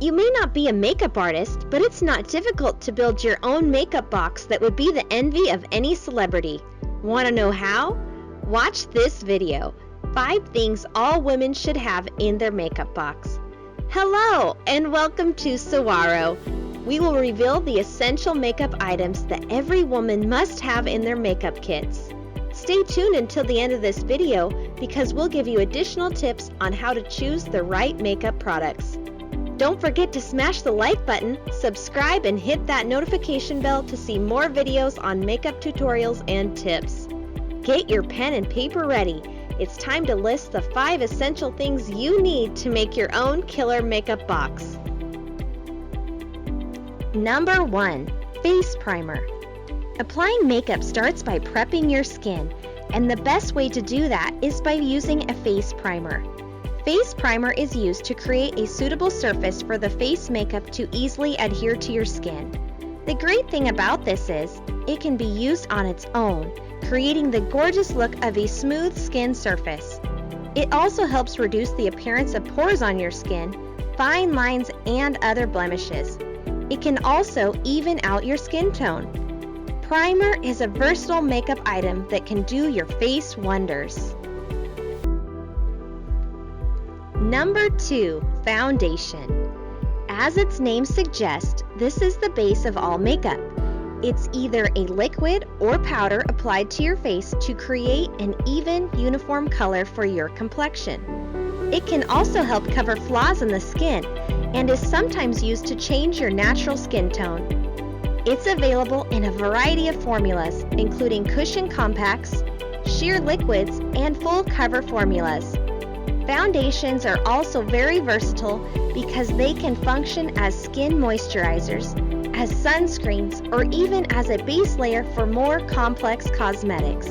You may not be a makeup artist, but it's not difficult to build your own makeup box that would be the envy of any celebrity. Want to know how? Watch this video. 5 things all women should have in their makeup box. Hello, and welcome to Saguaro. We will reveal the essential makeup items that every woman must have in their makeup kits. Stay tuned until the end of this video because we'll give you additional tips on how to choose the right makeup products. Don't forget to smash the like button, subscribe, and hit that notification bell to see more videos on makeup tutorials and tips. Get your pen and paper ready. It's time to list the 5 essential things you need to make your own killer makeup box. Number 1. Face primer. Applying makeup starts by prepping your skin, and the best way to do that is by using a face primer. Face primer is used to create a suitable surface for the face makeup to easily adhere to your skin. The great thing about this is, it can be used on its own, creating the gorgeous look of a smooth skin surface. It also helps reduce the appearance of pores on your skin, fine lines, and other blemishes. It can also even out your skin tone. Primer is a versatile makeup item that can do your face wonders. Number 2. Foundation. As its name suggests, this is the base of all makeup. It's either a liquid or powder applied to your face to create an even, uniform color for your complexion. It can also help cover flaws in the skin and is sometimes used to change your natural skin tone. It's available in a variety of formulas, including cushion compacts, sheer liquids, and full cover formulas. Foundations are also very versatile because they can function as skin moisturizers, as sunscreens, or even as a base layer for more complex cosmetics.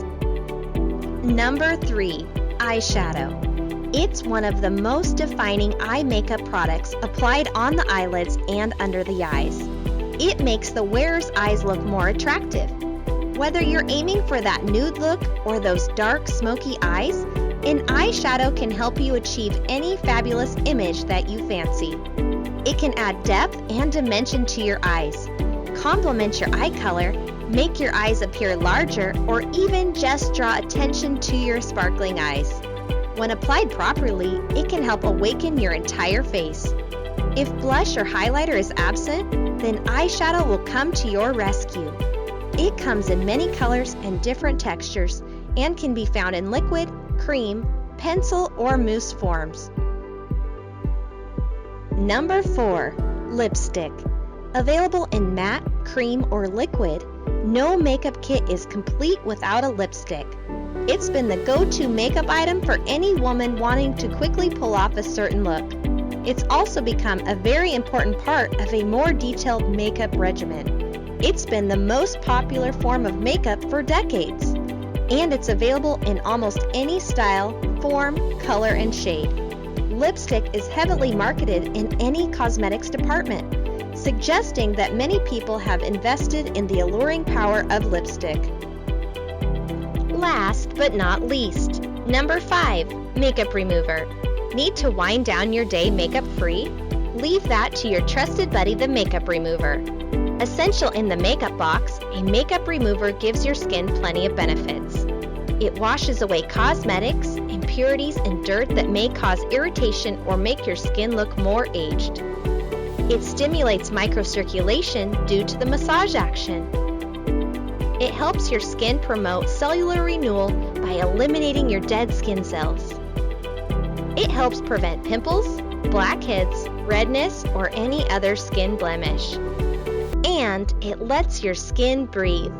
Number 3. Eyeshadow. It's one of the most defining eye makeup products applied on the eyelids and under the eyes. It makes the wearer's eyes look more attractive. Whether you're aiming for that nude look or those dark, smoky eyes, an eyeshadow can help you achieve any fabulous image that you fancy. It can add depth and dimension to your eyes, complement your eye color, make your eyes appear larger, or even just draw attention to your sparkling eyes. When applied properly, it can help awaken your entire face. If blush or highlighter is absent, then eyeshadow will come to your rescue. It comes in many colors and different textures and can be found in liquid, cream, pencil, or mousse forms. Number 4. Lipstick. Available in matte, cream, or liquid, no makeup kit is complete without a lipstick. It's been the go-to makeup item for any woman wanting to quickly pull off a certain look. It's also become a very important part of a more detailed makeup regimen. It's been the most popular form of makeup for decades, and it's available in almost any style, form, color, and shade. Lipstick is heavily marketed in any cosmetics department, suggesting that many people have invested in the alluring power of lipstick. Last but not least, number 5. Makeup remover. Need to wind down your day makeup free? Leave that to your trusted buddy, the makeup remover. Essential in the makeup box, a makeup remover gives your skin plenty of benefits. It washes away cosmetics, impurities, and dirt that may cause irritation or make your skin look more aged. It stimulates microcirculation due to the massage action. It helps your skin promote cellular renewal by eliminating your dead skin cells. It helps prevent pimples, blackheads, redness, or any other skin blemish. And it lets your skin breathe.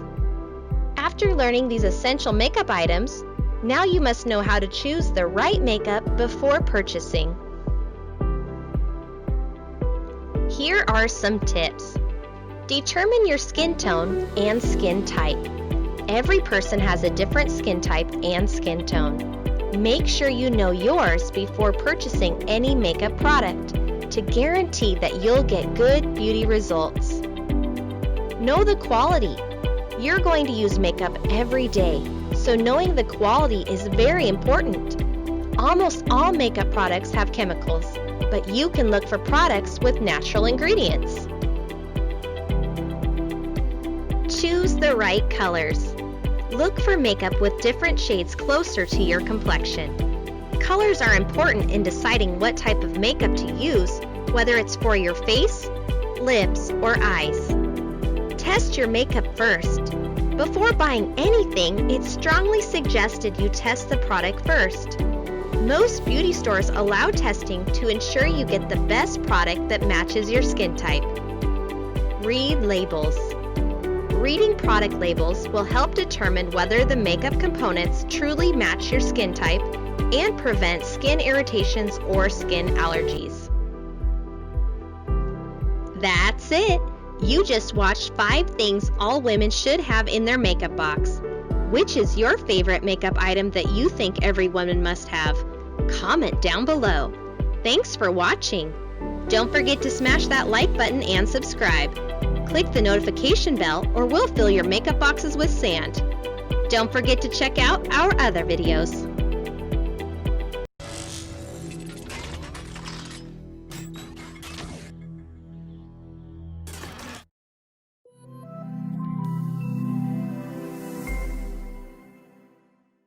After learning these essential makeup items, now you must know how to choose the right makeup before purchasing. Here are some tips. Determine your skin tone and skin type. Every person has a different skin type and skin tone. Make sure you know yours before purchasing any makeup product to guarantee that you'll get good beauty results. Know the quality. You're going to use makeup every day, so knowing the quality is very important. Almost all makeup products have chemicals, but you can look for products with natural ingredients. Choose the right colors. Look for makeup with different shades closer to your complexion. Colors are important in deciding what type of makeup to use, whether it's for your face, lips, or eyes. Test your makeup first. Before buying anything, it's strongly suggested you test the product first. Most beauty stores allow testing to ensure you get the best product that matches your skin type. Read labels. Reading product labels will help determine whether the makeup components truly match your skin type and prevent skin irritations or skin allergies. That's it! You just watched 5 things all women should have in their makeup box. Which is your favorite makeup item that you think every woman must have? Comment down below. Thanks for watching. Don't forget to smash that like button and subscribe. Click the notification bell or we'll fill your makeup boxes with sand. Don't forget to check out our other videos.